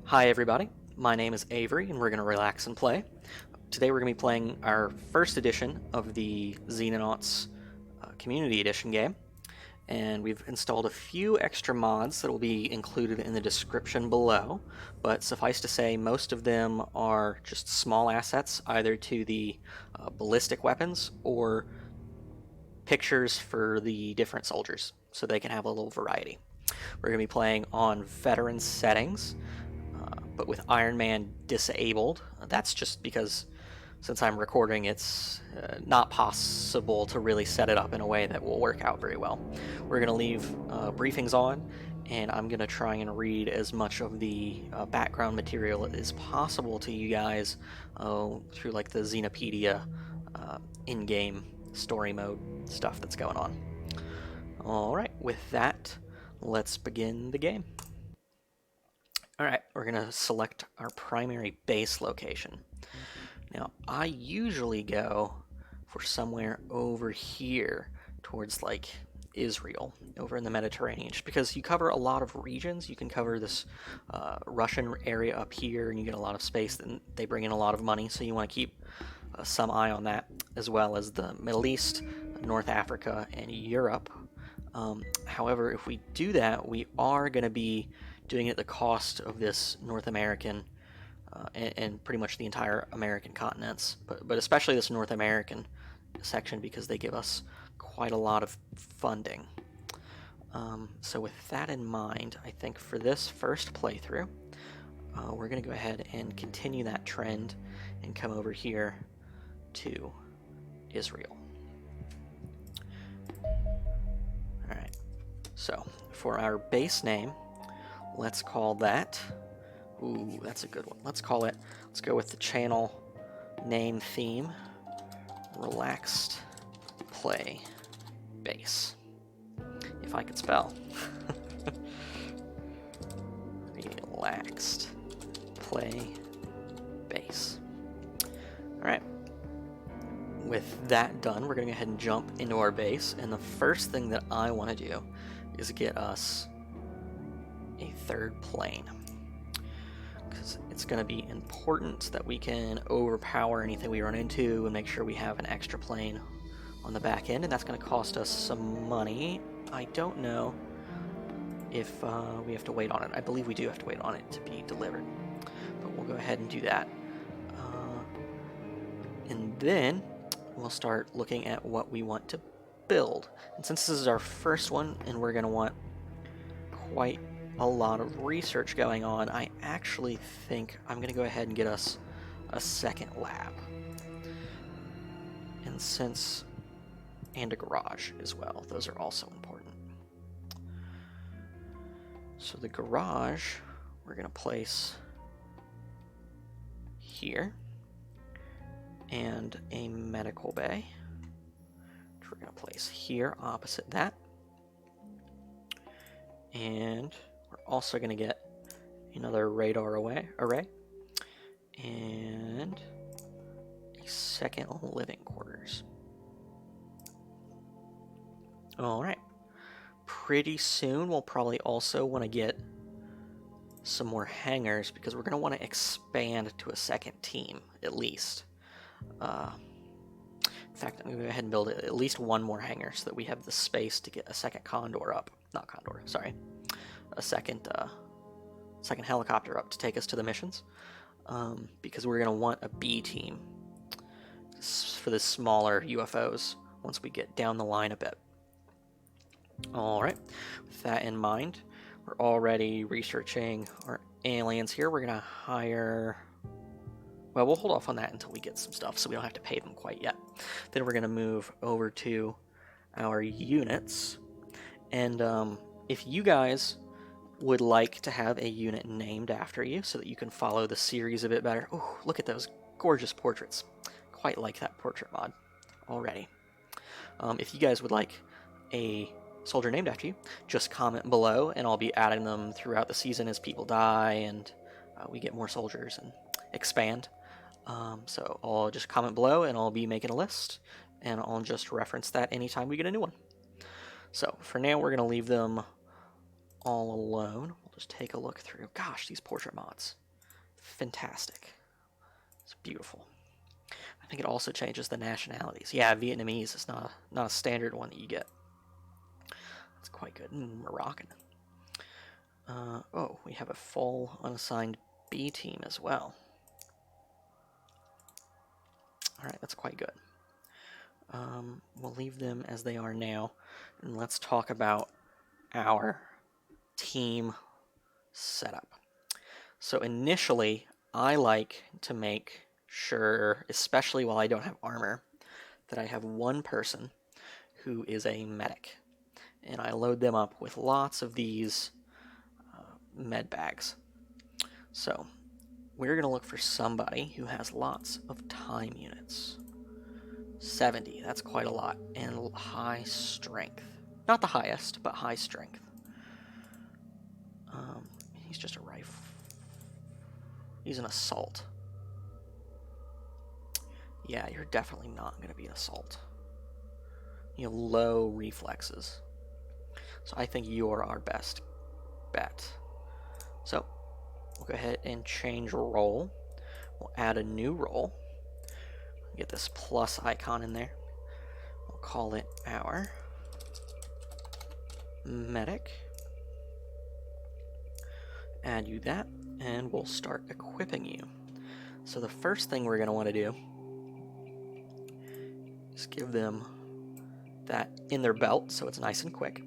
Hi everybody, my name is Avery and we're going to relax and play. Today we're going to be playing our first edition of the Xenonauts Community Edition game, and we've installed a few extra mods that will be included in the description below, but suffice to say most of them are just small assets either to the ballistic weapons or pictures for the different soldiers so they can have a little variety. We're going to be playing on veteran settings, but with Iron Man disabled. That's just because since I'm recording, it's not possible to really set it up in a way that will work out very well. We're going to leave briefings on, and I'm going to try and read as much of the background material as possible to you guys through like the Xenopedia in-game story mode stuff that's going on. Alright, with that, let's begin the game. Alright, we're going to select our primary base location. Now, I usually go for somewhere over here towards like Israel, over in the Mediterranean, just because you cover a lot of regions. You can cover this Russian area up here, and you get a lot of space, and they bring in a lot of money, so you want to keep some eye on that, as well as the Middle East, North Africa, and Europe. However, if we do that, we are going to be doing it at the cost of this North American and pretty much the entire American continents, but especially this North American section because they give us quite a lot of funding. So with that in mind, I think for this first playthrough, we're going to go ahead and continue that trend and come over here to Israel. Alright, so for our base name, let's call that, ooh, that's a good one. Let's go with the channel name theme, Relaxed Play Base. If I could spell. Relaxed Play Base. Alright. With that done, we're going to go ahead and jump into our base, and the first thing that I want to do is get us a third plane, because it's going to be important that we can overpower anything we run into and make sure we have an extra plane on the back end, and that's going to cost us some money. I don't know if we have to wait on it. I believe we do have to wait on it to be delivered, but we'll go ahead and do that, and then we'll start looking at what we want to build. And since this is our first one and we're going to want quite a lot of research going on, I actually think I'm going to go ahead and get us a second lab. And a garage as well. Those are also important. So the garage we're going to place here, and a medical bay, which we're going to place here opposite that. And we're also going to get another radar array and a second living quarters. Alright, pretty soon we'll probably also want to get some more hangars because we're going to want to expand to a second team at least. In fact, I'm going to go ahead and build at least one more hangar so that we have the space to get a second Condor up. Not Condor, sorry. A second helicopter up to take us to the missions. Because we're going to want a B team for the smaller UFOs once we get down the line a bit. Alright, with that in mind, we're already researching our aliens here. We're going to hire... Well, we'll hold off on that until we get some stuff, so we don't have to pay them quite yet. Then we're going to move over to our units. And if you guys would like to have a unit named after you so that you can follow the series a bit better. Oh, look at those gorgeous portraits. Quite like that portrait mod already. If you guys would like a soldier named after you, just comment below, and I'll be adding them throughout the season as people die and we get more soldiers and expand. So I'll just comment below and I'll be making a list, and I'll just reference that anytime we get a new one. So for now we're going to leave them all alone. We'll just take a look through. Gosh, these portrait mods. Fantastic. It's beautiful. I think it also changes the nationalities. Yeah, Vietnamese is not a standard one that you get. That's quite good. Moroccan. Oh, we have a full unassigned B team as well. Alright, that's quite good. We'll leave them as they are now, and let's talk about our team setup. So initially, I like to make sure, especially while I don't have armor, that I have one person who is a medic. And I load them up with lots of these med bags. So we're going to look for somebody who has lots of time units. 70, that's quite a lot. And high strength. Not the highest, but high strength. He's just a rifle. He's an assault. Yeah, you're definitely not going to be an assault. You have low reflexes. So I think you're our best bet. So we'll go ahead and change role. We'll add a new role. Get this plus icon in there. We'll call it our medic. Add you that, and we'll start equipping you. So the first thing we're going to want to do is give them that in their belt, so it's nice and quick.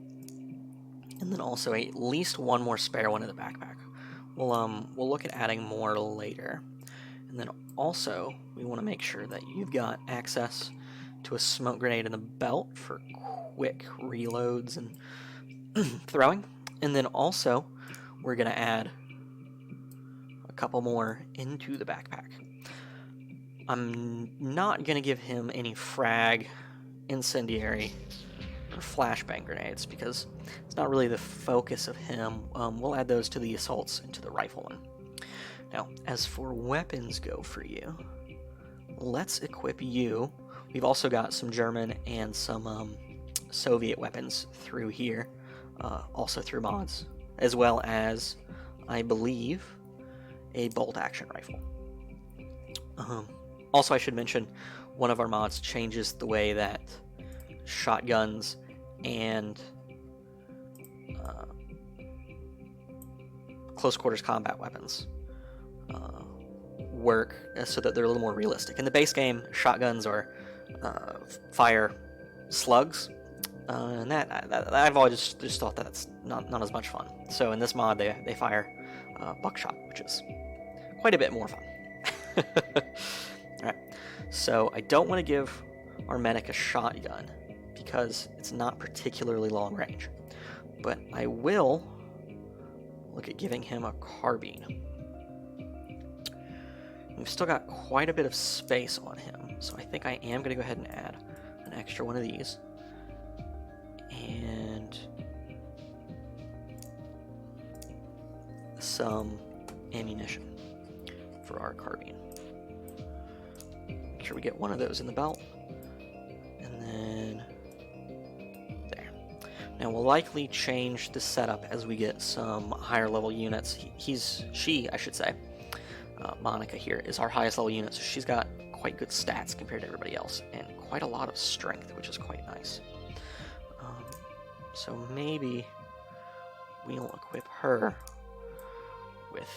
And then also at least one more spare one in the backpack. We'll look at adding more later. And then also, we want to make sure that you've got access to a smoke grenade in the belt for quick reloads and throwing. And then also, we're going to add a couple more into the backpack. I'm not going to give him any frag, incendiary, or flashbang grenades because it's not really the focus of him. We'll add those to the assaults and to the rifle one. Now, as for weapons go for you, let's equip you. We've also got some German and some Soviet weapons through here, also through mods, as well as, I believe, a bolt-action rifle. Also, I should mention, one of our mods changes the way that shotguns and close-quarters combat weapons work so that they're a little more realistic. In the base game, shotguns are fire slugs, and that I've always just thought that's not as much fun. So in this mod, they fire buckshot, which is quite a bit more fun. Alright, so I don't want to give our medic a shotgun because it's not particularly long range, but I will look at giving him a carbine. We've still got quite a bit of space on him, so I think I am going to go ahead and add an extra one of these. And some ammunition for our carbine. Make sure we get one of those in the belt. And then there. Now we'll likely change the setup as we get some higher level units. She, I should say. Monica here is our highest level unit, so she's got quite good stats compared to everybody else, and quite a lot of strength, which is quite nice. So maybe we'll equip her with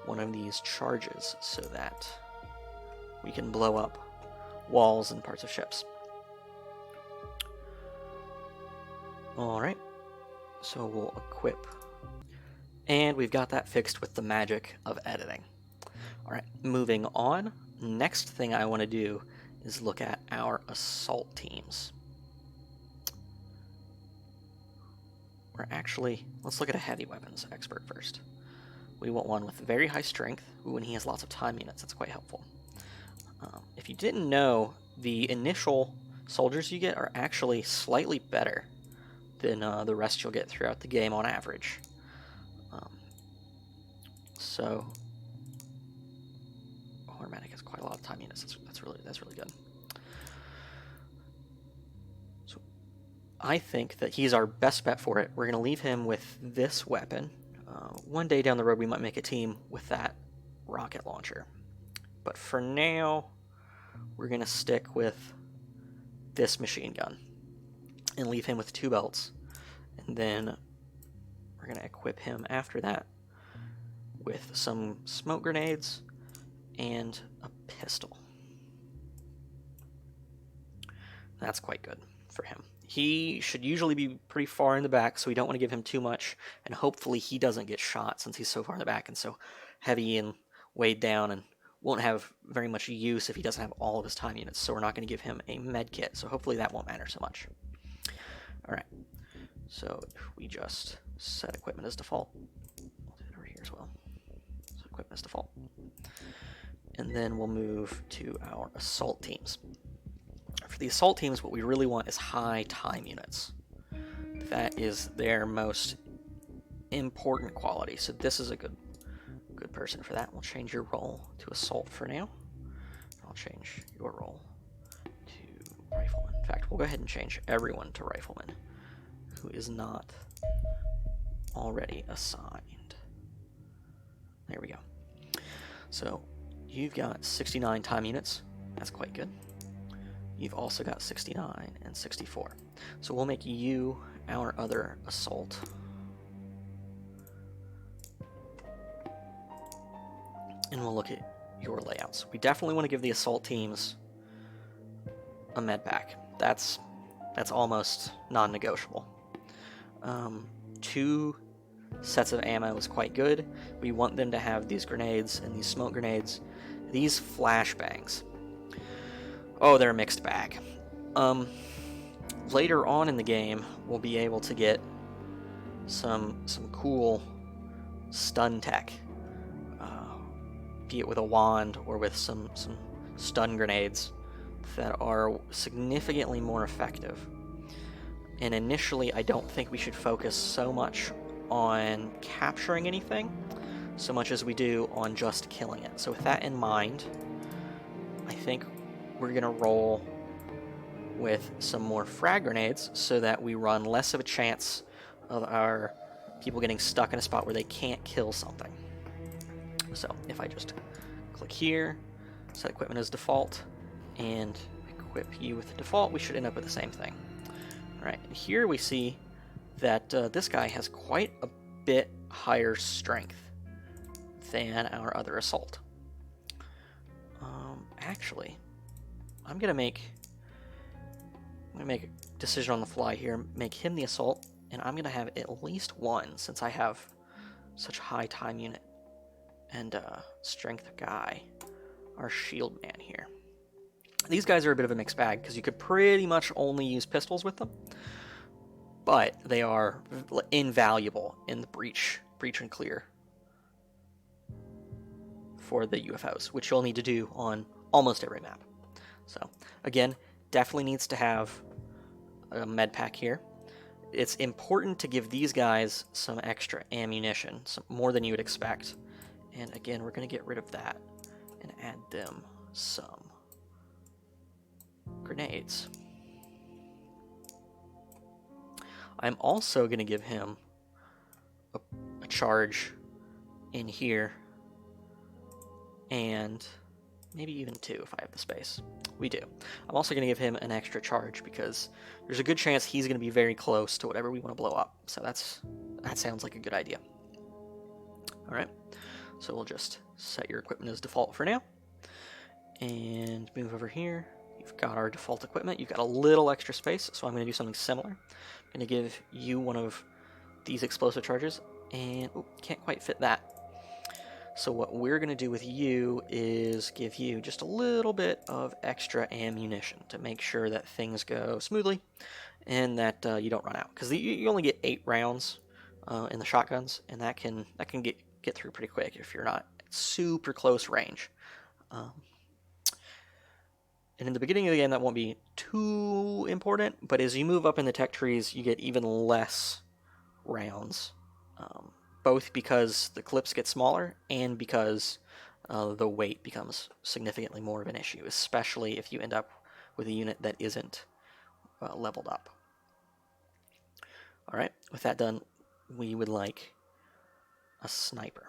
one of these charges so that we can blow up walls and parts of ships. Alright, so we'll equip. And we've got that fixed with the magic of editing. Alright, moving on. Next thing I want to do is look at our assault teams. Let's look at a heavy weapons expert first. We want one with very high strength. Ooh, and he has lots of time units. That's quite helpful. If you didn't know, the initial soldiers you get are actually slightly better than the rest you'll get throughout the game on average. So, our medic has quite a lot of time units. That's really good. I think that he's our best bet for it. We're going to leave him with this weapon. One day down the road, we might make a team with that rocket launcher. But for now, we're going to stick with this machine gun and leave him with 2 belts. And then we're going to equip him after that with some smoke grenades and a pistol. That's quite good for him. He should usually be pretty far in the back, so we don't want to give him too much, and hopefully he doesn't get shot since he's so far in the back and so heavy and weighed down and won't have very much use if he doesn't have all of his time units, so we're not going to give him a med kit, so hopefully that won't matter so much. Alright, so if we just set equipment as default, I'll do it over here as well. So equipment as default. And then we'll move to our assault teams. For the assault teams, what we really want is high time units. That is their most important quality, so this is a good person for that. We'll change your role to assault for now. I'll change your role to rifleman. In fact, we'll go ahead and change everyone to rifleman who is not already assigned. There we go. So you've got 69 time units. That's quite good. You've also got 69 and 64. So we'll make you our other assault. And we'll look at your layouts. We definitely want to give the assault teams a med pack. That's almost non-negotiable. 2 sets of ammo is quite good. We want them to have these grenades and these smoke grenades. These flashbangs. Oh, they're a mixed bag. Later on in the game, we'll be able to get some cool stun tech. Be it with a wand or with some stun grenades that are significantly more effective. And initially, I don't think we should focus so much on capturing anything, so much as we do on just killing it. So with that in mind, I think we're going to roll with some more frag grenades so that we run less of a chance of our people getting stuck in a spot where they can't kill something. So if I just click here, set equipment as default, and equip you with the default, we should end up with the same thing. Alright, and here we see that this guy has quite a bit higher strength than our other assault. Actually, I'm gonna make a decision on the fly here, make him the assault, and I'm gonna have at least 1 since I have such a high time unit and strength guy, our shield man here. These guys are a bit of a mixed bag because you could pretty much only use pistols with them, but they are invaluable in the breach and clear for the UFOs, which you'll need to do on almost every map. So again, definitely needs to have a med pack here. It's important to give these guys some extra ammunition, some more than you would expect. And again, we're going to get rid of that and add them some grenades. I'm also going to give him a charge in here, and maybe even 2 if I have the space. We do. I'm also going to give him an extra charge because there's a good chance he's going to be very close to whatever we want to blow up. So that sounds like a good idea. All right. So we'll just set your equipment as default for now. And move over here. You've got our default equipment. You've got a little extra space, so I'm going to do something similar. I'm going to give you one of these explosive charges, and can't quite fit that. So what we're going to do with you is give you just a little bit of extra ammunition to make sure that things go smoothly and that you don't run out. Because you only get 8 rounds in the shotguns, and that can get through pretty quick if you're not at super close range. And in the beginning of the game, that won't be too important, but as you move up in the tech trees, you get even less rounds, both because the clips get smaller and because the weight becomes significantly more of an issue, especially if you end up with a unit that isn't leveled up. All right, with that done, we would like a sniper.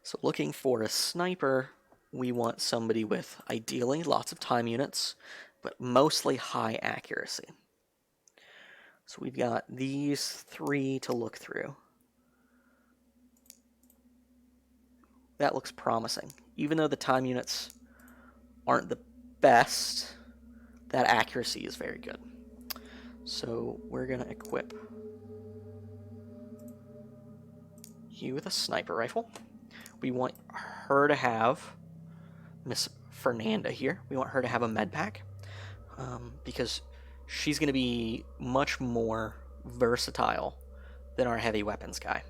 So looking for a sniper, we want somebody with ideally lots of time units, but mostly high accuracy. So we've got these 3 to look through. That looks promising. Even though the time units aren't the best, that accuracy is very good. So we're going to equip you with a sniper rifle. We want her to have Miss Fernanda here. We want her to have a med pack because she's going to be much more versatile than our heavy weapons guy.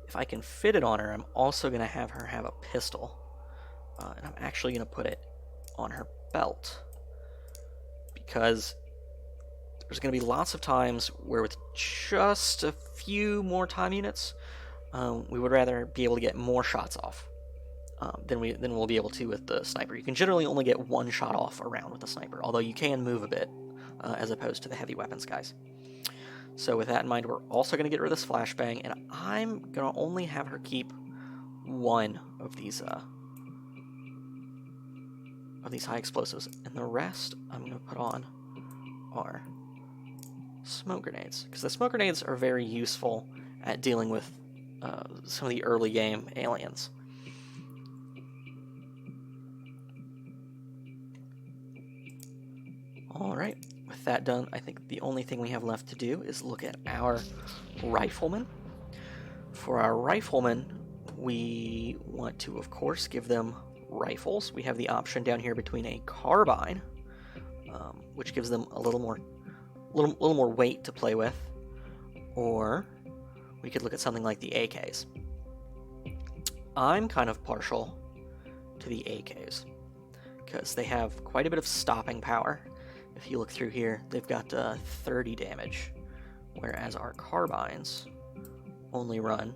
If I can fit it on her, I'm also going to have her have a pistol. And I'm actually going to put it on her belt because there's going to be lots of times where with just a few more time units, we would rather be able to get more shots off than we'll be able to with the sniper. You can generally only get 1 shot off a round with the sniper, although you can move a bit as opposed to the heavy weapons guys. So with that in mind, we're also going to get rid of this flashbang, and I'm going to only have her keep 1 of these high explosives, and the rest I'm going to put on are smoke grenades, because the smoke grenades are very useful at dealing with some of the early game aliens. Alright, with that done, I think the only thing we have left to do is look at our riflemen. For our riflemen, we want to, of course, give them rifles. We have the option down here between a carbine, which gives them a little more weight to play with, or we could look at something like the AKs. I'm kind of partial to the AKs because they have quite a bit of stopping power. If you look through here, they've got 30 damage, whereas our carbines only run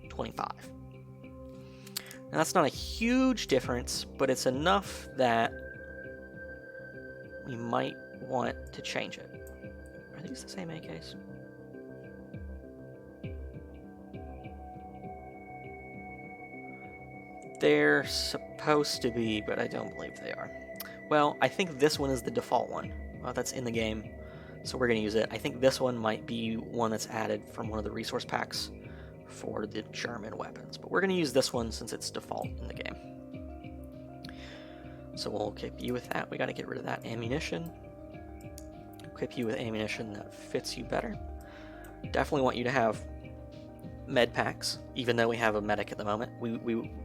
25. Now that's not a huge difference, but it's enough that we might want to change it. Are these the same AKs? They're supposed to be, but I don't believe they are. Well, I think this one is the default one. That's in the game, so we're going to use it. I think this one might be one that's added from one of the resource packs for the German weapons, but we're going to use this one since it's default in the game. So we'll equip you with that. We got to get rid of that ammunition. Equip you with ammunition that fits you better. Definitely want you to have med packs, even though we have a medic at the moment.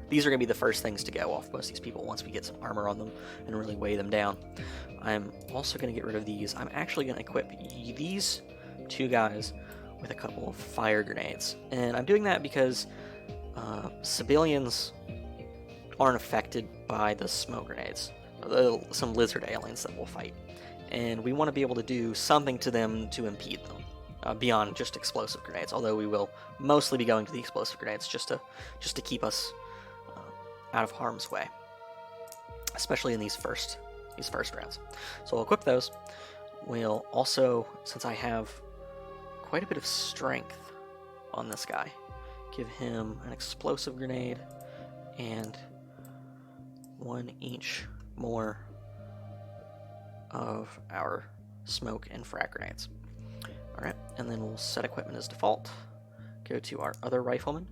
These are going to be the first things to go off most of these people once we get some armor on them and really weigh them down. I'm also going to get rid of these. I'm actually going to equip these 2 guys with a couple of fire grenades. And I'm doing that because civilians aren't affected by the smoke grenades. Some lizard aliens that we'll fight. And we want to be able to do something to them to impede them. Beyond just explosive grenades, although we will mostly be going to the explosive grenades just to keep us out of harm's way, especially in these first rounds. So we'll equip those. We'll also, since I have quite a bit of strength on this guy, give him an explosive grenade and 1 each more of our smoke and frag grenades. Alright, and then we'll set equipment as default. Go to our other rifleman.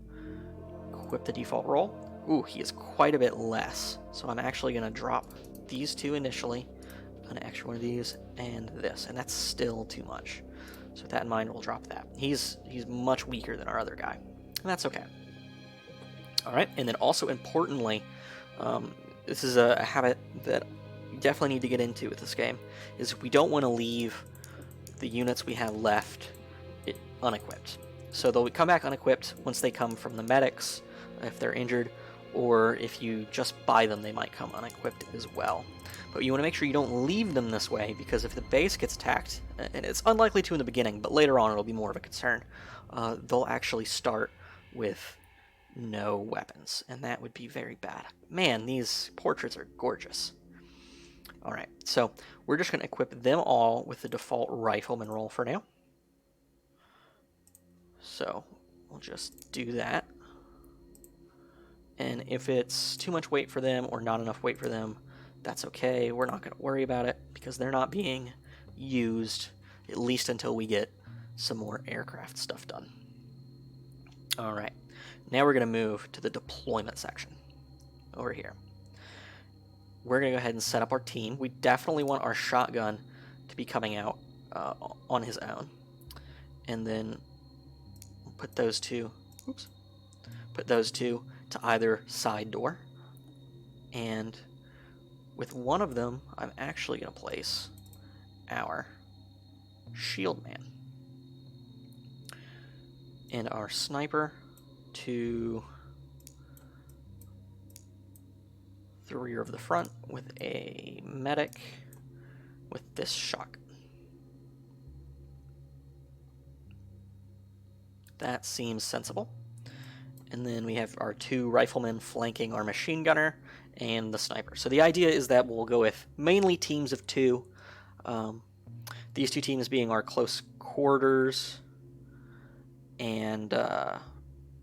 Equip the default roll. Ooh, he is quite a bit less. So I'm actually going to drop these 2 initially, an extra one of these, and this. And that's still too much. So with that in mind, we'll drop that. He's much weaker than our other guy. And that's okay. Alright, and then also importantly, this is a habit that you definitely need to get into with this game, is we don't want to leave the units we have left unequipped. So they'll come back unequipped once they come from the medics, if they're injured, or if you just buy them, they might come unequipped as well. But you want to make sure you don't leave them this way, because if the base gets attacked, and it's unlikely to in the beginning, but later on it'll be more of a concern, they'll actually start with no weapons, and that would be very bad. Man, these portraits are gorgeous. Alright, so we're just going to equip them all with the default rifleman roll for now. So we'll just do that. And if it's too much weight for them or not enough weight for them, that's okay. We're not going to worry about it because they're not being used, at least until we get some more aircraft stuff done. All right, now we're going to move to the deployment section over here. We're going to go ahead and set up our team. We definitely want our shotgun to be coming out on his own. And then we'll put those two, to either side door. And with one of them, I'm actually going to place our shield man. And our sniper to the rear of the front with a medic with this shotgun. That seems sensible. And then we have our 2 riflemen flanking our machine gunner and the sniper. So the idea is that we'll go with mainly teams of 2. These 2 teams being our close quarters and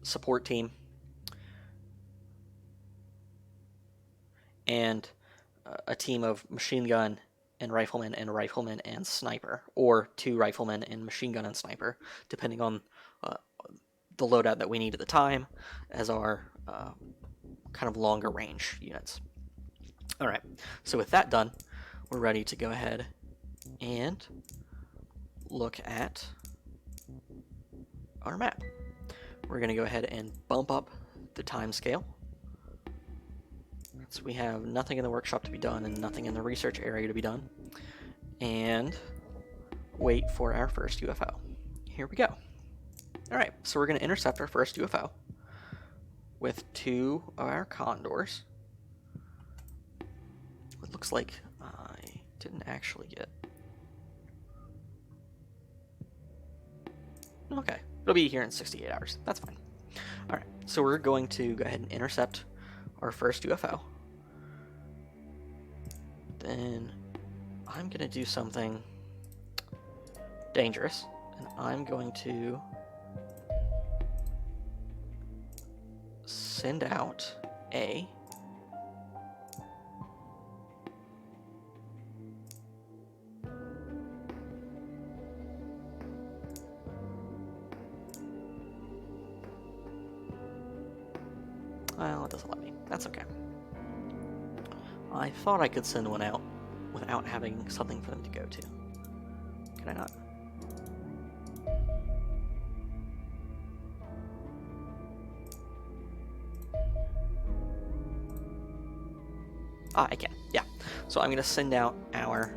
support team. And a team of machine gun and riflemen and sniper. Or 2 riflemen and machine gun and sniper, depending on the loadout that we need at the time as our kind of longer range units. All right, so with that done, we're ready to go ahead and look at our map. We're going to go ahead and bump up the time scale. So we have nothing in the workshop to be done and nothing in the research area to be done. And wait for our first UFO. Here we go. Alright, so we're going to intercept our first UFO with 2 of our condors. It looks like I didn't actually get... Okay, it'll be here in 68 hours. That's fine. Alright, so we're going to go ahead and intercept our first UFO. Then I'm going to do something dangerous, and I'm going to send out a well, it doesn't let me. That's okay. I thought I could send one out without having something for them to go to. Can I not? I can, yeah. So I'm going to send out our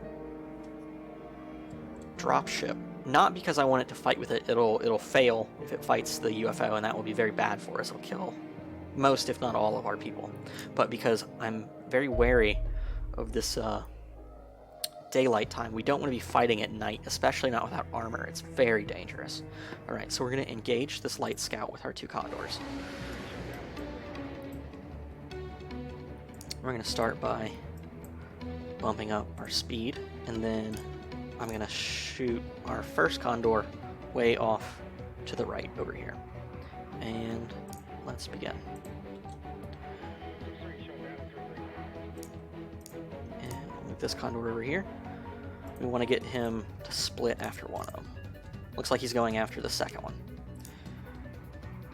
dropship. Not because I want it to fight with it. It'll fail if it fights the UFO, and that will be very bad for us. It'll kill most, if not all, of our people. But because I'm very wary of this daylight time. We don't want to be fighting at night, especially not without armor. It's very dangerous. Alright, so we're going to engage this light scout with our 2 condors. We're going to start by bumping up our speed, and then I'm going to shoot our first condor way off to the right over here. And let's begin. And we'll move this condor over here. We want to get him to split after one of them. Looks like he's going after the second one.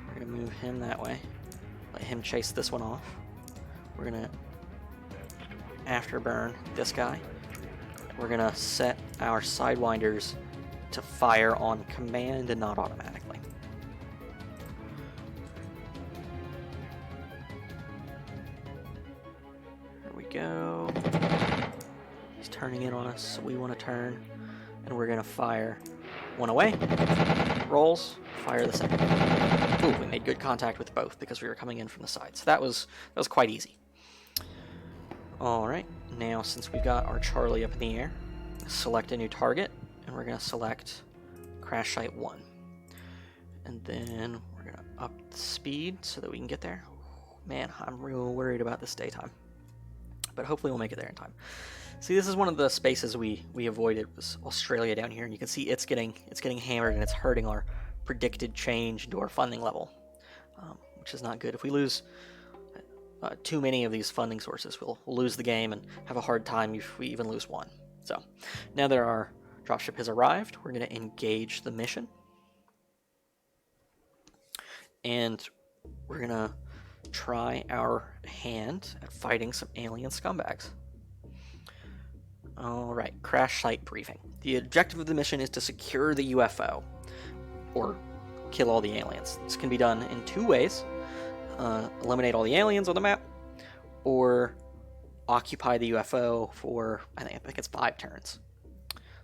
We're going to move him that way. Let him chase this one off. We're going to afterburn this guy. We're going to set our sidewinders to fire on command and not automatically. Here we go. He's turning in on us, so we want to turn. And we're going to fire one away. Rolls. Fire the second. Ooh, we made good contact with both because we were coming in from the side. So that was quite easy. Alright, now since we've got our Charlie up in the air, select a new target, and we're going to select Crash Site 1. And then we're going to up the speed so that we can get there. Man, I'm real worried about this daytime. But hopefully we'll make it there in time. See, this is one of the spaces we avoided, was Australia down here, and you can see it's getting hammered and it's hurting our predicted change into our funding level, which is not good. If we lose too many of these funding sources, we'll lose the game and have a hard time if we even lose one. So now that our dropship has arrived, we're going to engage the mission. And we're going to try our hand at fighting some alien scumbags. Alright, crash site briefing. The objective of the mission is to secure the UFO, or kill all the aliens. This can be done in two ways. Eliminate all the aliens on the map, or occupy the UFO for, I think it's 5 turns.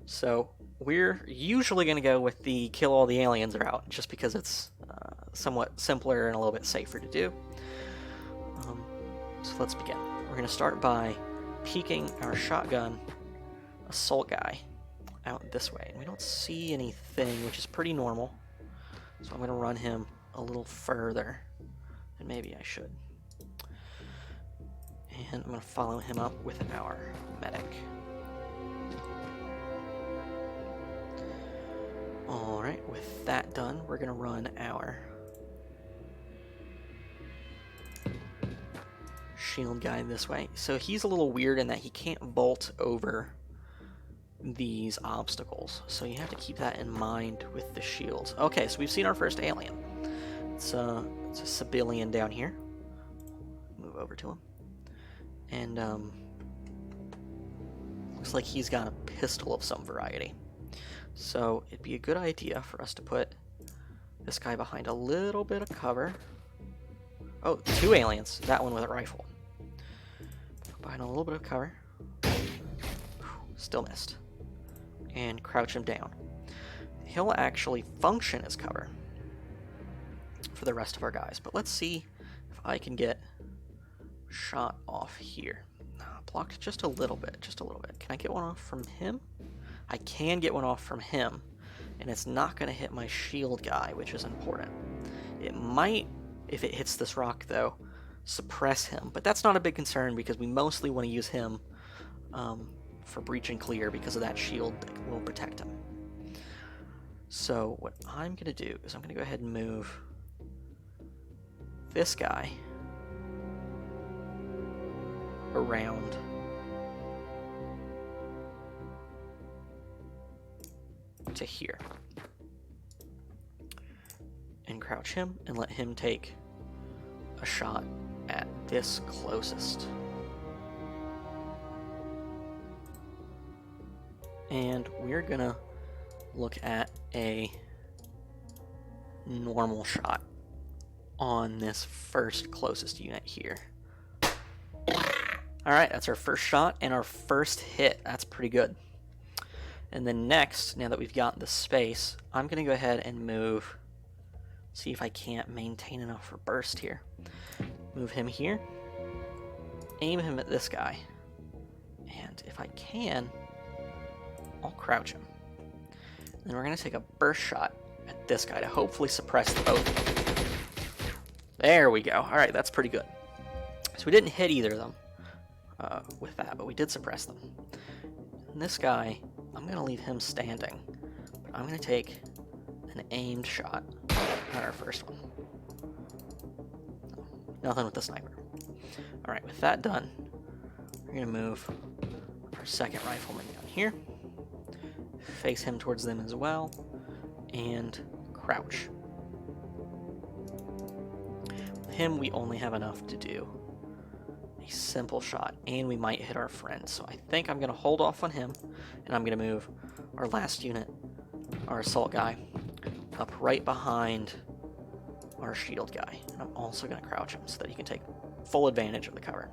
So we're usually going to go with the kill all the aliens are out, just because it's somewhat simpler and a little bit safer to do. So let's begin. We're going to start by peeking our shotgun assault guy out this way. And we don't see anything, which is pretty normal. So I'm going to run him a little further than maybe I should. And I'm going to follow him up with our medic. Alright, with that done, we're going to run our shield guy this way. So he's a little weird in that he can't vault over these obstacles. So you have to keep that in mind with the shields. Okay, so we've seen our first alien. It's a civilian down here. Move over to him. And looks like he's got a pistol of some variety. So it'd be a good idea for us to put this guy behind a little bit of cover. Oh, 2 aliens. That one with a rifle. Behind a little bit of cover. Still missed. And crouch him down. He'll actually function as cover for the rest of our guys. But let's see if I can get shot off here. Blocked just a little bit. Just a little bit. Can I get one off from him? I can get one off from him. And it's not going to hit my shield guy, which is important. It might, if it hits this rock, though, suppress him. But that's not a big concern because we mostly want to use him for breach and clear because of that shield that will protect him. So what I'm going to do is I'm going to go ahead and move this guy around to here and crouch him and let him take a shot at this closest. And we're gonna look at a normal shot on this first closest unit here. Alright, that's our first shot and our first hit. That's pretty good. And then next, now that we've got the space, I'm going to go ahead and move, see if I can't maintain enough for burst here. Move him here, aim him at this guy, and if I can, I'll crouch him. And then we're going to take a burst shot at this guy to hopefully suppress the both. There we go. Alright, that's pretty good. So we didn't hit either of them with that, but we did suppress them. And this guy, I'm going to leave him standing, but I'm going to take an aimed shot at our first one. Nothing with the sniper. Alright, with that done, we're going to move our second rifleman down here, face him towards them as well, and crouch. With him, we only have enough to do a simple shot, and we might hit our friend. So I think I'm going to hold off on him, and I'm going to move our last unit, our assault guy, up right behind our shield guy. And I'm also going to crouch him so that he can take full advantage of the cover.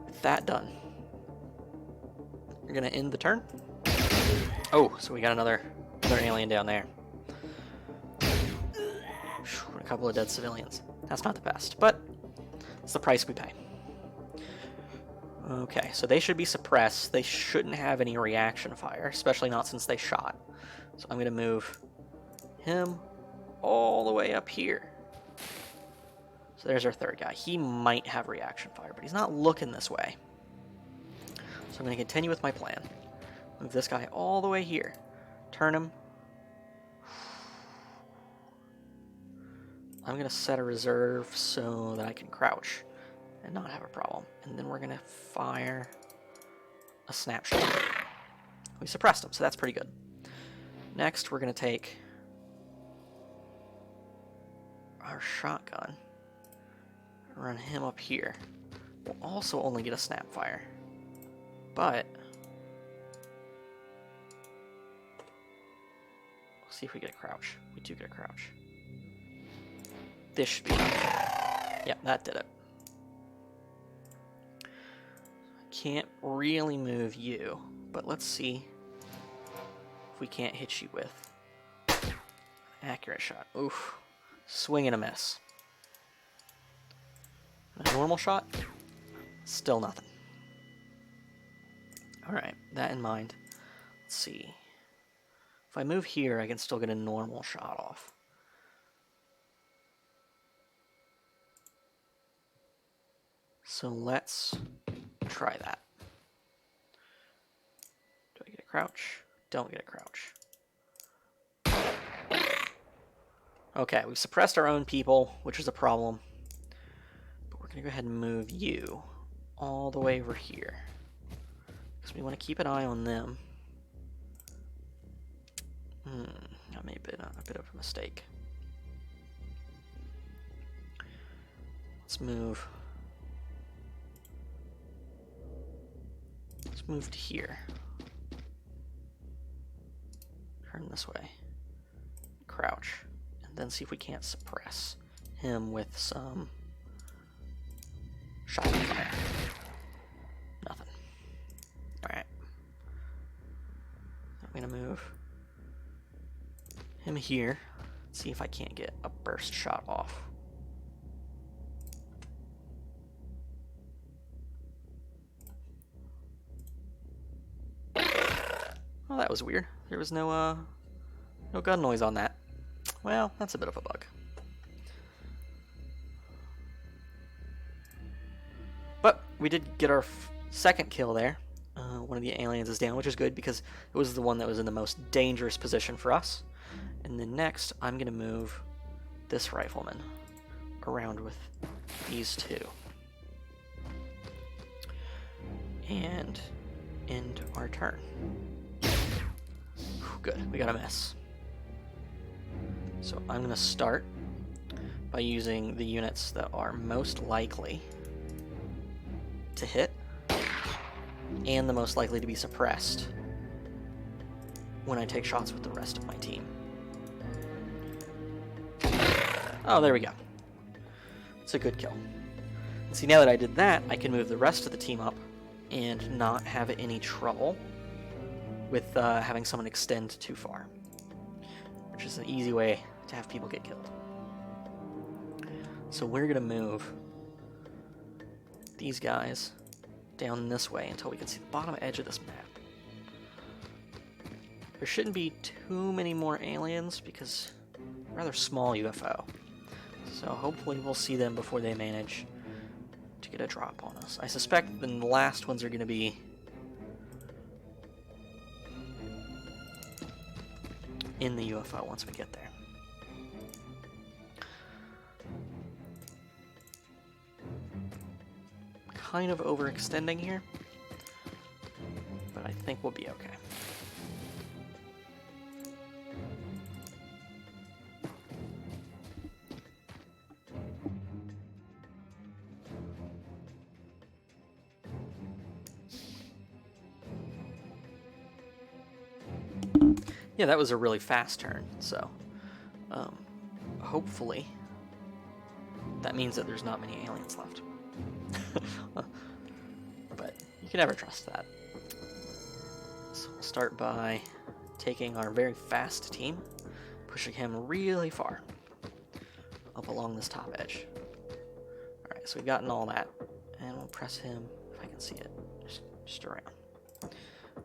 With that done, we're going to end the turn. Oh, so we got another alien down there. A couple of dead civilians. That's not the best, but it's the price we pay. Okay, so they should be suppressed. They shouldn't have any reaction fire, especially not since they shot. So I'm going to move him all the way up here. So there's our third guy. He might have reaction fire, but he's not looking this way. So I'm going to continue with my plan. Move this guy all the way here. Turn him. I'm going to set a reserve so that I can crouch and not have a problem. And then we're going to fire a snapshot. We suppressed him, so that's pretty good. Next, we're going to take our shotgun, run him up here. We'll also only get a snap fire, but we'll see if we get a crouch. We do get a crouch. This should be enough. Yep, that did it. I can't really move you, but let's see if we can't hit you with accurate shot. Oof. Swing and a miss. A normal shot? Still nothing. Alright, that in mind. Let's see. If I move here, I can still get a normal shot off. So let's try that. Do I get a crouch? Don't get a crouch. Okay, we've suppressed our own people, which is a problem. But we're going to go ahead and move you all the way over here, because we want to keep an eye on them. That may have been a bit of a mistake. Let's move. Let's move to here. Turn this way. Crouch. And then see if we can't suppress him with some shotgun fire. Nothing. Alright. I'm gonna move him here. See if I can't get a burst shot off. Well, that was weird. There was no gun noise on that. Well, that's a bit of a bug. But we did get our second kill there. One of the aliens is down, which is good because it was the one that was in the most dangerous position for us. And then next, I'm going to move this rifleman around with these two. And end our turn. Good, we got a miss. So I'm going to start by using the units that are most likely to hit and the most likely to be suppressed when I take shots with the rest of my team. Oh, there we go. It's a good kill. And see, now that I did that, I can move the rest of the team up and not have any trouble with having someone extend too far, which is an easy way to have people get killed. So we're going to move these guys down this way until we can see the bottom edge of this map. There shouldn't be too many more aliens because rather small UFO. So hopefully we'll see them before they manage to get a drop on us. I suspect the last ones are going to be in the UFO once we get there. Kind of overextending here, but I think we'll be okay. Yeah, that was a really fast turn, so hopefully that means that there's not many aliens left. But you can never trust that. So we'll start by taking our very fast team, pushing him really far up along this top edge. Alright, so we've gotten all that, and we'll press him, if I can see it, just around.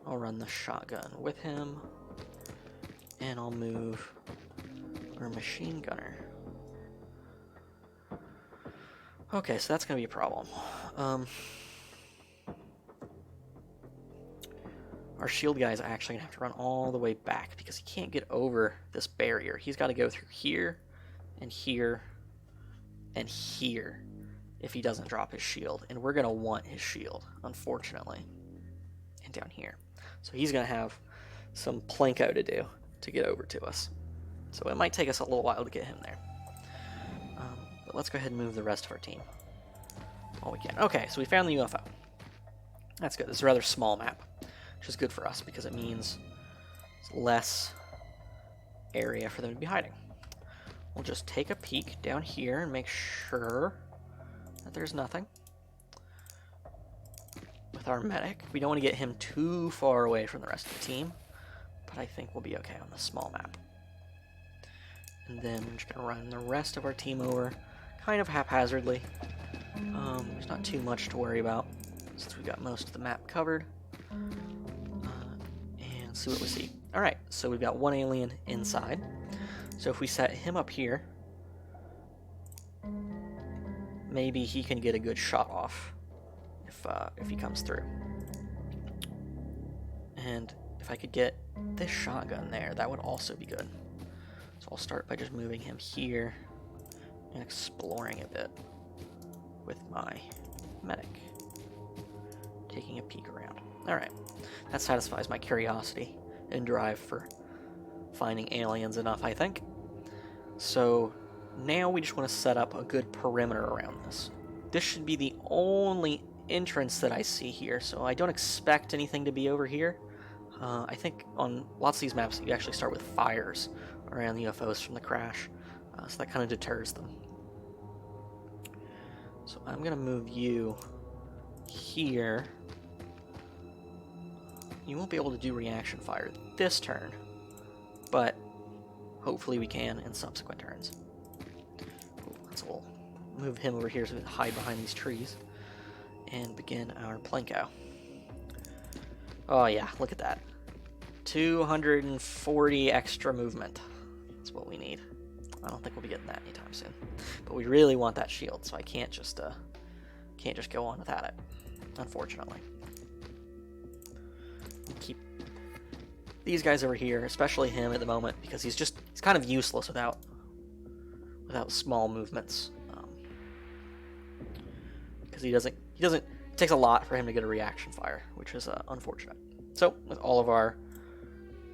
I'll run the shotgun with him, and I'll move our machine gunner. Okay, so that's going to be a problem. Our shield guy is actually going to have to run all the way back because he can't get over this barrier. He's got to go through here and here and here if he doesn't drop his shield. And we're going to want his shield, unfortunately. And down here. So he's going to have some Plinko to do to get over to us. So it might take us a little while to get him there. But let's go ahead and move the rest of our team. All we can. Okay, so we found the UFO. That's good. This is a rather small map, which is good for us because it means it's less area for them to be hiding. We'll just take a peek down here and make sure that there's nothing. With our medic, we don't want to get him too far away from the rest of the team, but I think we'll be okay on this small map. And then we're just going to run the rest of our team over kind of haphazardly. There's not too much to worry about since we got most of the map covered. And see what we see. Alright, so we've got one alien inside. So if we set him up here, maybe he can get a good shot off if he comes through. And if I could get this shotgun there, that would also be good. So I'll start by just moving him here and exploring a bit with my medic. Taking a peek around. Alright, that satisfies my curiosity and drive for finding aliens enough, I think. So now we just want to set up a good perimeter around this. This should be the only entrance that I see here, so I don't expect anything to be over here. I think on lots of these maps you actually start with fires around the UFOs from the crash, so that kind of deters them. So I'm going to move you here. You won't be able to do reaction fire this turn, but hopefully we can in subsequent turns. So we'll move him over here so we can hide behind these trees and begin our Plinko. Oh yeah, look at that. 240 extra movement. That's what we need. I don't think we'll be getting that anytime soon. But we really want that shield, so I can't just go on without it, unfortunately. Keep these guys over here, especially him at the moment, because he's kind of useless without small movements. Because it takes a lot for him to get a reaction fire, which is unfortunate. So with all of our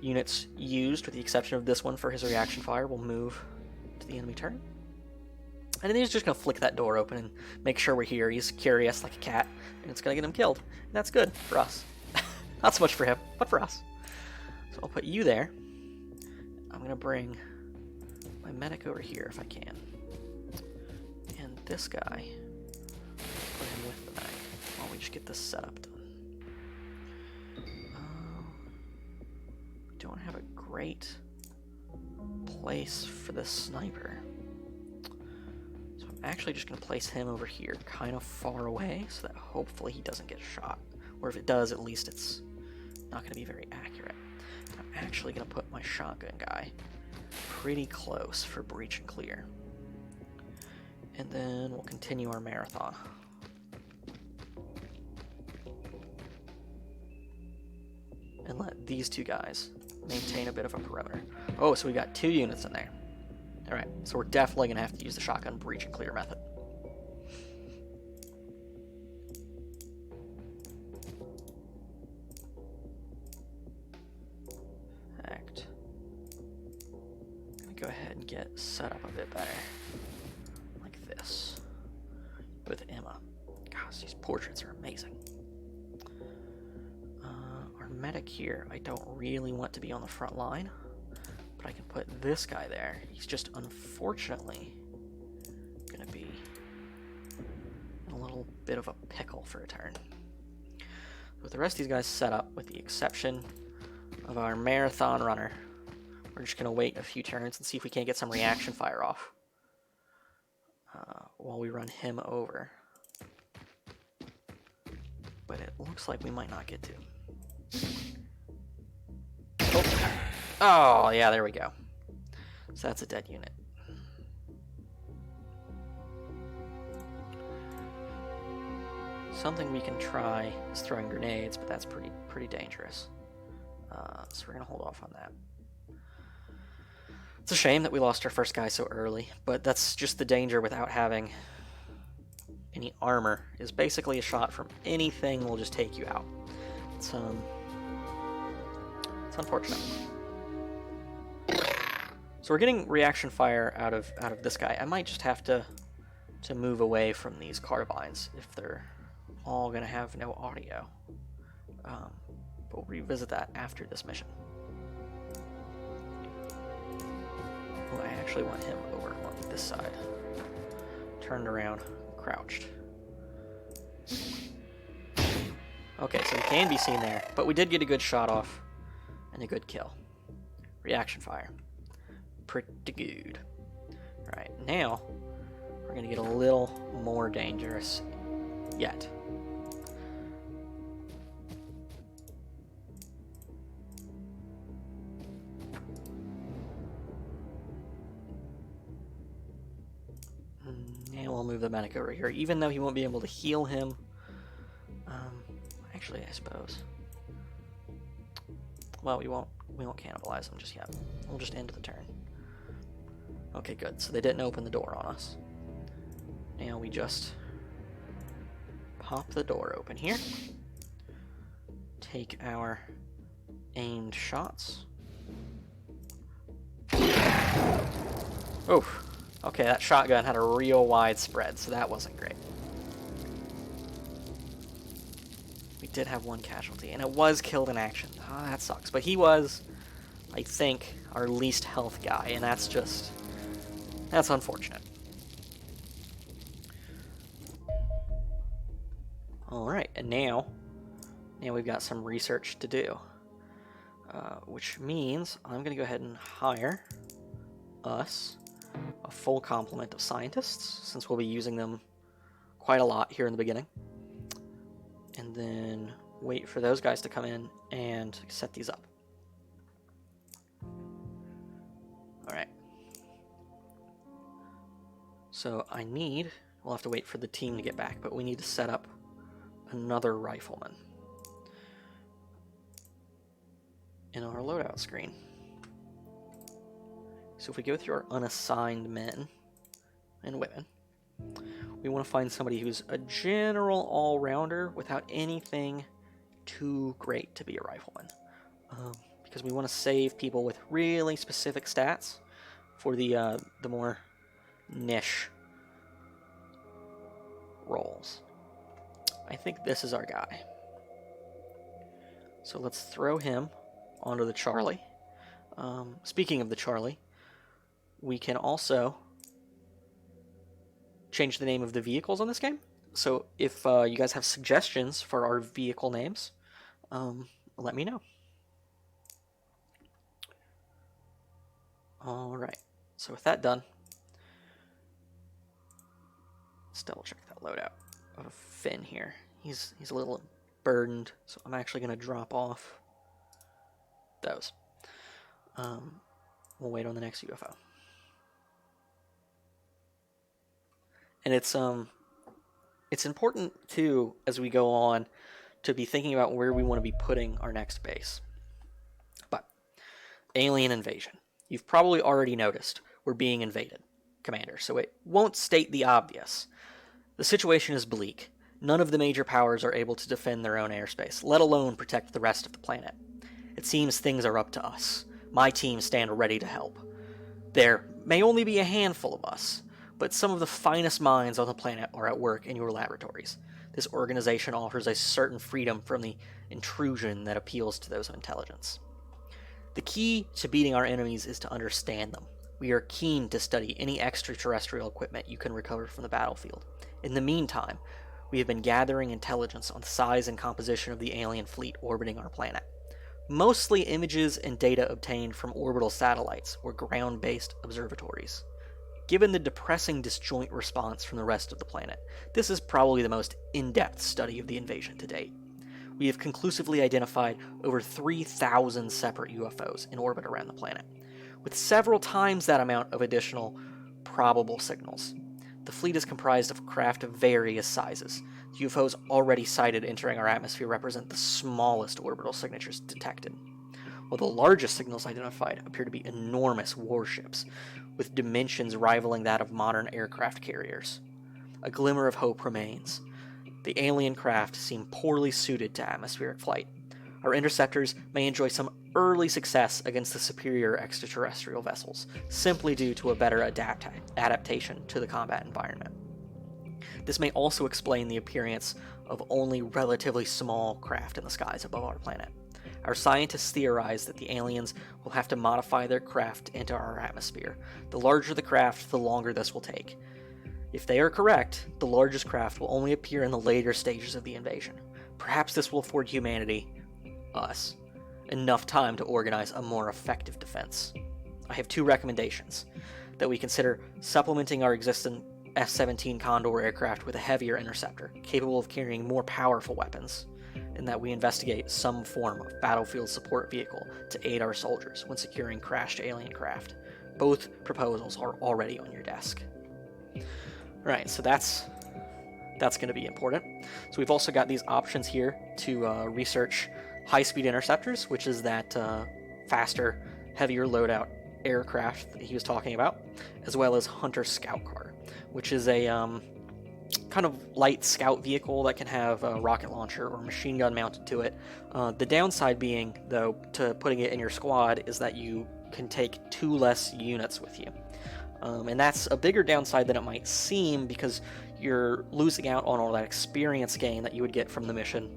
units used, with the exception of this one for his reaction fire, we'll move to the enemy turn. And then he's just going to flick that door open and make sure we're here. He's curious like a cat, and it's going to get him killed. And that's good for us. Not so much for him, but for us. So I'll put you there. I'm going to bring my medic over here if I can. And this guy, put him with the medic while we just get this setup done. We don't have a great place for this sniper. So I'm actually just going to place him over here kind of far away so that hopefully he doesn't get shot. Or if it does, at least it's not going to be very accurate. I'm actually going to put my shotgun guy pretty close for breach and clear. And then we'll continue our marathon. And let these two guys maintain a bit of a perimeter. Oh, so we got 2 units in there. Alright, so we're definitely going to have to use the shotgun breach and clear method. Go ahead and get set up a bit better, like this, with Emma. Gosh, these portraits are amazing. Our medic here, I don't really want to be on the front line, but I can put this guy there. He's just unfortunately going to be in a little bit of a pickle for a turn. With the rest of these guys set up, with the exception of our marathon runner, we're just going to wait a few turns and see if we can't get some reaction fire off while we run him over. But it looks like we might not get to. Oh, yeah, there we go. So that's a dead unit. Something we can try is throwing grenades, but that's pretty dangerous. So we're going to hold off on that. It's a shame that we lost our first guy so early, but that's just the danger without having any armor, is basically a shot from anything will just take you out. It's unfortunate. So we're getting reaction fire out of this guy. I might just have to move away from these Carbines if they're all gonna have no audio. But we'll revisit that after this mission. Oh, I actually want him over on this side. Turned around, crouched. Okay, so he can be seen there, but we did get a good shot off and a good kill. Reaction fire. Pretty good. Alright, now we're going to get a little more dangerous yet. And we'll move the medic over here, even though he won't be able to heal him. Actually, I suppose. Well, we won't cannibalize him just yet. We'll just end the turn. Okay, good. So they didn't open the door on us. Now we just pop the door open here. Take our aimed shots. Oh, okay, that shotgun had a real wide spread, so that wasn't great. We did have one casualty, and it was killed in action. Oh, that sucks. But he was, I think, our least health guy, and that's unfortunate. Alright, and now we've got some research to do. Which means I'm going to go ahead and hire us a full complement of scientists, since we'll be using them quite a lot here in the beginning. And then wait for those guys to come in and set these up. Alright. So we'll have to wait for the team to get back, but we need to set up another rifleman in our loadout screen. So if we go through our unassigned men and women, we want to find somebody who's a general all-rounder without anything too great to be a rifleman. Because we want to save people with really specific stats for the more niche roles. I think this is our guy. So let's throw him onto the Charlie. Speaking of the Charlie, we can also change the name of the vehicles on this game. So if you guys have suggestions for our vehicle names, let me know. Alright, so with that done, let's double check that loadout of Finn here. He's a little burdened, so I'm actually going to drop off those. We'll wait on the next UFO. And it's important, too, as we go on, to be thinking about where we want to be putting our next base. But, alien invasion. You've probably already noticed we're being invaded, Commander, so it won't state the obvious. The situation is bleak. None of the major powers are able to defend their own airspace, let alone protect the rest of the planet. It seems things are up to us. My team stand ready to help. There may only be a handful of us, but some of the finest minds on the planet are at work in your laboratories. This organization offers a certain freedom from the intrusion that appeals to those of intelligence. The key to beating our enemies is to understand them. We are keen to study any extraterrestrial equipment you can recover from the battlefield. In the meantime, we have been gathering intelligence on the size and composition of the alien fleet orbiting our planet. Mostly images and data obtained from orbital satellites or ground-based observatories. Given the depressing disjoint response from the rest of the planet, this is probably the most in-depth study of the invasion to date. We have conclusively identified over 3,000 separate UFOs in orbit around the planet, with several times that amount of additional probable signals. The fleet is comprised of craft of various sizes. The UFOs already sighted entering our atmosphere represent the smallest orbital signatures detected. while the largest signals identified appear to be enormous warships, with dimensions rivaling that of modern aircraft carriers. A glimmer of hope remains. The alien craft seem poorly suited to atmospheric flight. Our interceptors may enjoy some early success against the superior extraterrestrial vessels, simply due to a better adaptation to the combat environment. This may also explain the appearance of only relatively small craft in the skies above our planet. Our scientists theorize that the aliens will have to modify their craft into our atmosphere. The larger the craft, the longer this will take. If they are correct, the largest craft will only appear in the later stages of the invasion. Perhaps this will afford humanity, us, enough time to organize a more effective defense. I have 2 recommendations: that we consider supplementing our existing F-17 Condor aircraft with a heavier interceptor, capable of carrying more powerful weapons, and that we investigate some form of battlefield support vehicle to aid our soldiers when securing crashed alien craft. Both proposals are already on your desk. Alright, so that's going to be important. So we've also got these options here to research high-speed interceptors, which is that faster, heavier loadout aircraft that he was talking about, as well as Hunter Scout Car, which is a kind of light scout vehicle that can have a rocket launcher or machine gun mounted to it. The downside being, though, to putting it in your squad is that you can take 2 less units with you. And that's a bigger downside than it might seem, because you're losing out on all that experience gain that you would get from the mission.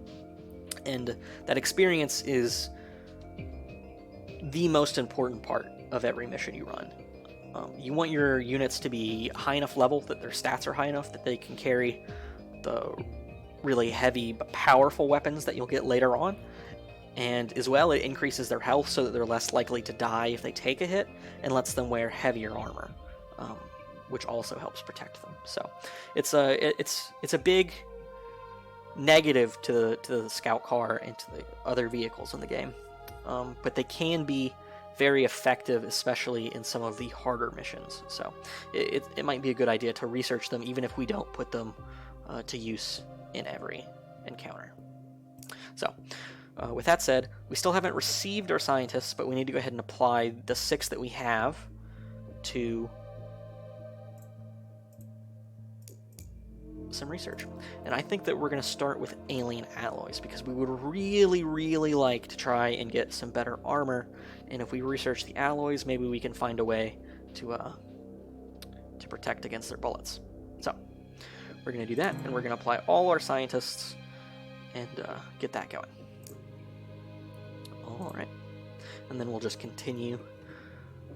And that experience is the most important part of every mission you run. You want your units to be high enough level that their stats are high enough that they can carry the really heavy but powerful weapons that you'll get later on. And as well, it increases their health so that they're less likely to die if they take a hit, and lets them wear heavier armor, which also helps protect them. So it's a big negative to the scout car and to the other vehicles in the game, but they can be very effective, especially in some of the harder missions. So it might be a good idea to research them, even if we don't put them to use in every encounter. So with that said, we still haven't received our scientists, but we need to go ahead and apply the 6 that we have to some research. And I think that we're going to start with alien alloys, because we would really, really like to try and get some better armor. And if we research the alloys, maybe we can find a way to protect against their bullets. So we're going to do that, and we're going to apply all our scientists and get that going. All right, and then we'll just continue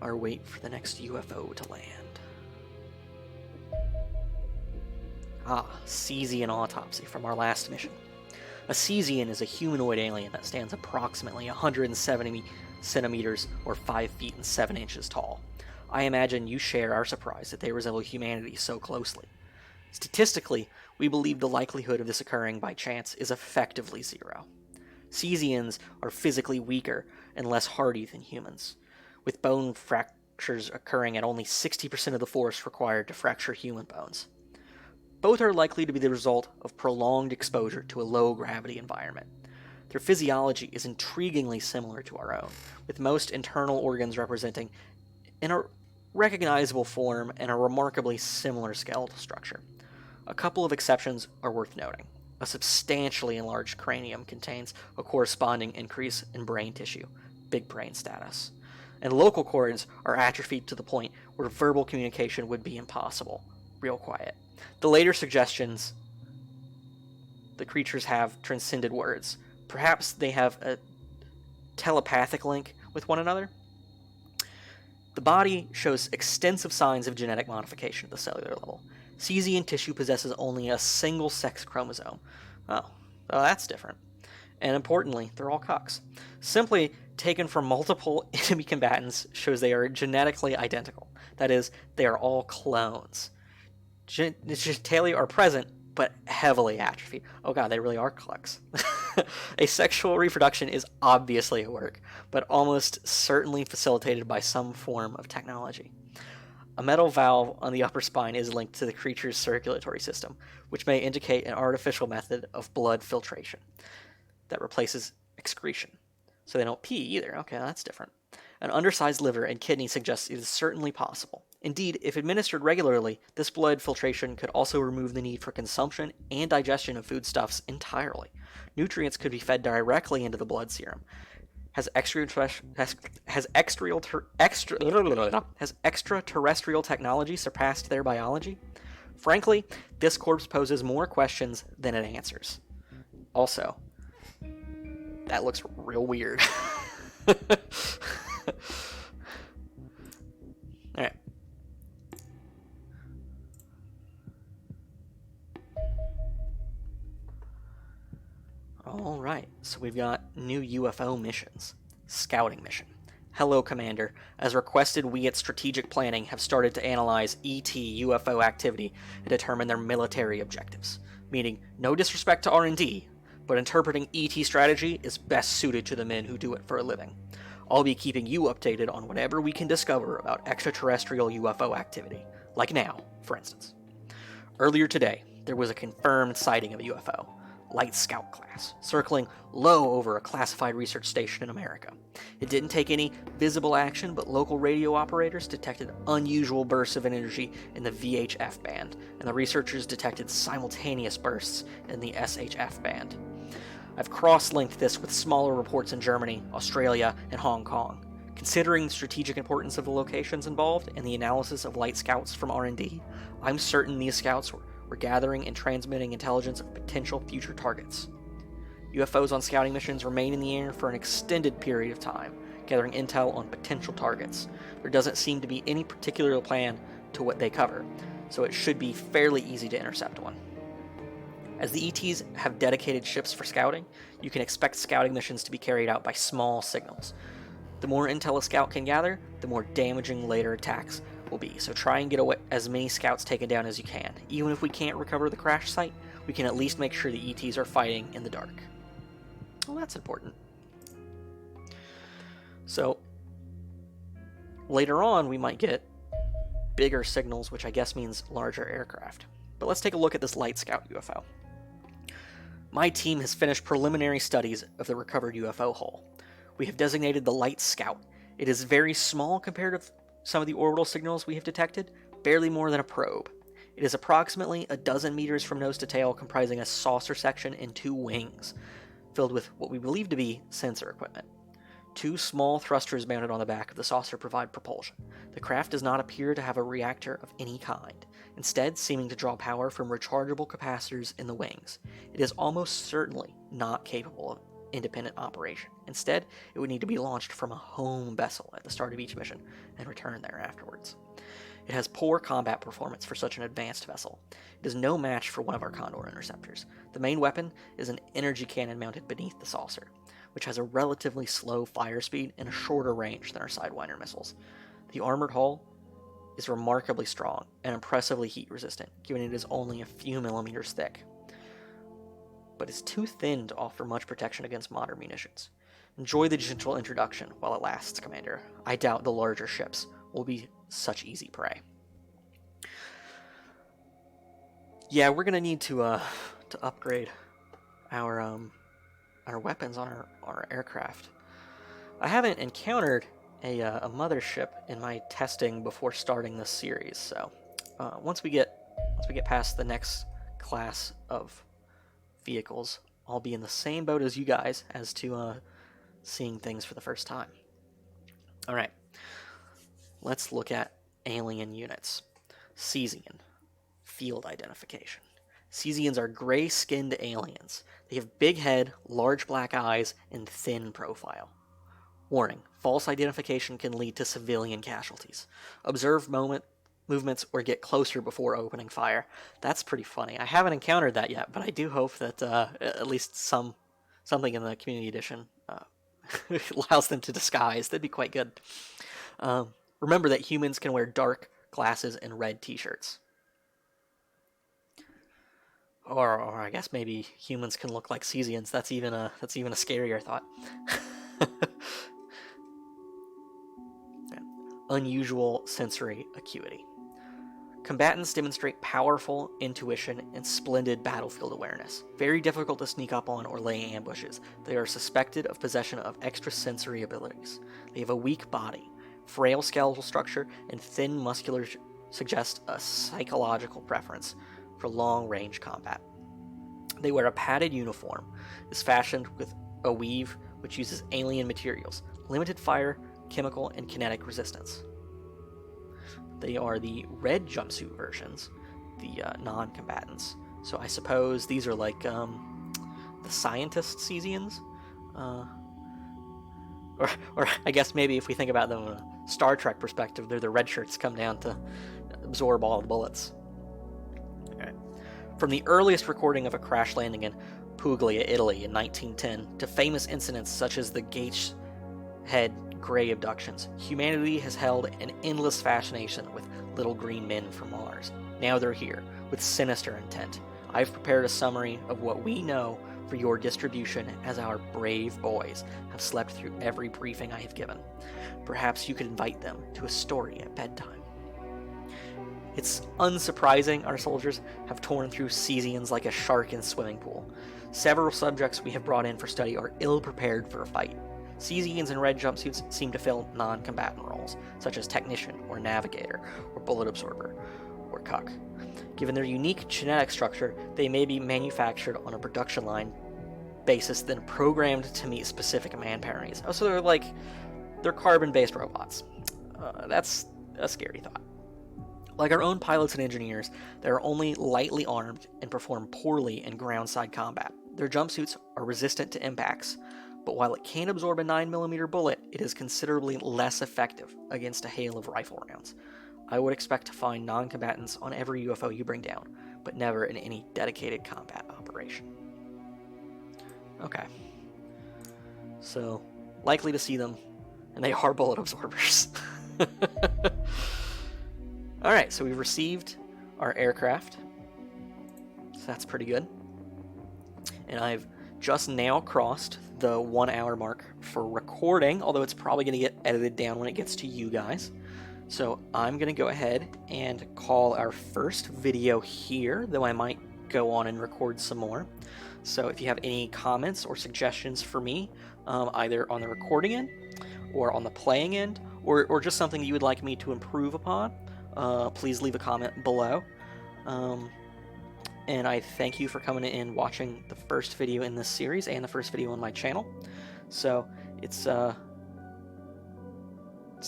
our wait for the next UFO to land. Cesian autopsy from our last mission. A Cesian is a humanoid alien that stands approximately 170 centimeters or 5 feet and 7 inches tall. I imagine you share our surprise that they resemble humanity so closely. Statistically, we believe the likelihood of this occurring by chance is effectively 0. Cesians are physically weaker and less hardy than humans, with bone fractures occurring at only 60% of the force required to fracture human bones. Both are likely to be the result of prolonged exposure to a low-gravity environment. Their physiology is intriguingly similar to our own, with most internal organs representing in a recognizable form and a remarkably similar skeletal structure. A couple of exceptions are worth noting. A substantially enlarged cranium contains a corresponding increase in brain tissue, big brain status, and local cords are atrophied to the point where verbal communication would be impossible, real quiet. The later suggestions the creatures have transcended words. Perhaps they have a telepathic link with one another. The body shows extensive signs of genetic modification at the cellular level. Cesian tissue possesses only a single sex chromosome. Oh, that's different. And importantly, they're all cucks. Simply taken from multiple enemy combatants shows they are genetically identical. That is, they are all clones. Genitalia are present, but heavily atrophied. Oh god, they really are clucks. Asexual reproduction is obviously at work, but almost certainly facilitated by some form of technology. A metal valve on the upper spine is linked to the creature's circulatory system, which may indicate an artificial method of blood filtration that replaces excretion. So they don't pee either. Okay, that's different. An undersized liver and kidney suggests it is certainly possible. Indeed, if administered regularly, this blood filtration could also remove the need for consumption and digestion of foodstuffs entirely. Nutrients could be fed directly into the blood serum. Has extraterrestrial technology surpassed their biology? Frankly, this corpse poses more questions than it answers. Also, that looks real weird. Alright. Alright, so we've got new UFO missions. Scouting mission. Hello, Commander. As requested, we at Strategic Planning have started to analyze ET UFO activity and determine their military objectives. Meaning, no disrespect to R&D, but interpreting ET strategy is best suited to the men who do it for a living. I'll be keeping you updated on whatever we can discover about extraterrestrial UFO activity. Like now, for instance. Earlier today, there was a confirmed sighting of a UFO, Light Scout class, circling low over a classified research station in America. It didn't take any visible action, but local radio operators detected unusual bursts of energy in the VHF band, and the researchers detected simultaneous bursts in the SHF band. I've cross-linked this with smaller reports in Germany, Australia, and Hong Kong. Considering the strategic importance of the locations involved and the analysis of light scouts from R&D, I'm certain these scouts were gathering and transmitting intelligence of potential future targets. UFOs on scouting missions remain in the air for an extended period of time, gathering intel on potential targets. There doesn't seem to be any particular plan to what they cover, so it should be fairly easy to intercept one. As the ETs have dedicated ships for scouting, you can expect scouting missions to be carried out by small signals. The more intel a scout can gather, the more damaging later attacks will be, so try and get away as many scouts taken down as you can. Even if we can't recover the crash site, we can at least make sure the ETs are fighting in the dark. Well, that's important. So, later on we might get bigger signals, which I guess means larger aircraft. But let's take a look at this Light Scout UFO. My team has finished preliminary studies of the recovered UFO hull. We have designated the Light Scout. It is very small compared to some of the orbital signals we have detected, barely more than a probe. It is approximately a dozen meters from nose to tail, comprising a saucer section and two wings, filled with what we believe to be sensor equipment. Two small thrusters mounted on the back of the saucer provide propulsion. The craft does not appear to have a reactor of any kind, instead seeming to draw power from rechargeable capacitors in the wings. It is almost certainly not capable of independent operation. Instead, it would need to be launched from a home vessel at the start of each mission and return there afterwards. It has poor combat performance for such an advanced vessel. It is no match for one of our Condor interceptors. The main weapon is an energy cannon mounted beneath the saucer, which has a relatively slow fire speed and a shorter range than our Sidewinder missiles. The armored hull is remarkably strong and impressively heat resistant, given it is only a few millimeters thick, but is too thin to offer much protection against modern munitions. Enjoy the gentle introduction while it lasts, Commander. I doubt the larger ships will be such easy prey. Yeah, we're gonna need to upgrade our weapons on our aircraft. I haven't encountered a mothership in my testing before starting this series, so once we get past the next class of vehicles, I'll be in the same boat as you guys as to seeing things for the first time. Alright, let's look at alien units. Cesian. Field identification. Cesians are gray-skinned aliens. They have big head, large black eyes, and thin profile. Warning, false identification can lead to civilian casualties. Observe movements or get closer before opening fire. That's pretty funny. I haven't encountered that yet, but I do hope that at least something in the Community Edition allows them to disguise. That'd be quite good. Remember that humans can wear dark glasses and red t-shirts. Or I guess maybe humans can look like Cesians. That's even a scarier thought. Unusual sensory acuity. Combatants demonstrate powerful intuition and splendid battlefield awareness. Very difficult to sneak up on or lay ambushes. They are suspected of possession of extrasensory abilities. They have a weak body. Frail skeletal structure and thin muscular suggest a psychological preference for long-range combat. They wear a padded uniform, is fashioned with a weave which uses alien materials, limited fire, chemical, and kinetic resistance. They are the red jumpsuit versions, the non-combatants. So I suppose these are like the scientist Cesians? Or I guess maybe if we think about them in a Star Trek perspective, they're the red shirts come down to absorb all the bullets. Right. From the earliest recording of a crash landing in Puglia, Italy in 1910, to famous incidents such as the Gateshead Gray abductions, humanity has held an endless fascination with little green men from Mars. Now they're here, with sinister intent. I've prepared a summary of what we know for your distribution, as our brave boys have slept through every briefing I have given. Perhaps you could invite them to a story at bedtime. It's unsurprising our soldiers have torn through Cesians like a shark in a swimming pool. Several subjects we have brought in for study are ill-prepared for a fight. Cesians in red jumpsuits seem to fill non-combatant roles, such as technician or navigator or bullet absorber or cuck. Given their unique genetic structure, they may be manufactured on a production line basis, then programmed to meet specific manpower needs. Oh, so they're carbon-based robots. That's a scary thought. Like our own pilots and engineers, they are only lightly armed and perform poorly in ground-side combat. Their jumpsuits are resistant to impacts, but while it can absorb a 9mm bullet, it is considerably less effective against a hail of rifle rounds. I would expect to find non-combatants on every UFO you bring down, but never in any dedicated combat operation. Okay. So, likely to see them, and they are bullet absorbers. Alright, so we've received our aircraft. So that's pretty good. And I've just now crossed the 1 hour mark for recording, although it's probably going to get edited down when it gets to you guys. So I'm going to go ahead and call our first video here, though I might go on and record some more. So if you have any comments or suggestions for me, either on the recording end or on the playing end, or just something you would like me to improve upon, please leave a comment below. And I thank you for coming in and watching the first video in this series and the first video on my channel. So it's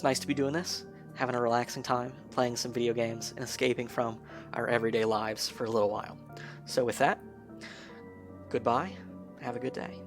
nice to be doing this, having a relaxing time, playing some video games, and escaping from our everyday lives for a little while. So with that, goodbye, have a good day.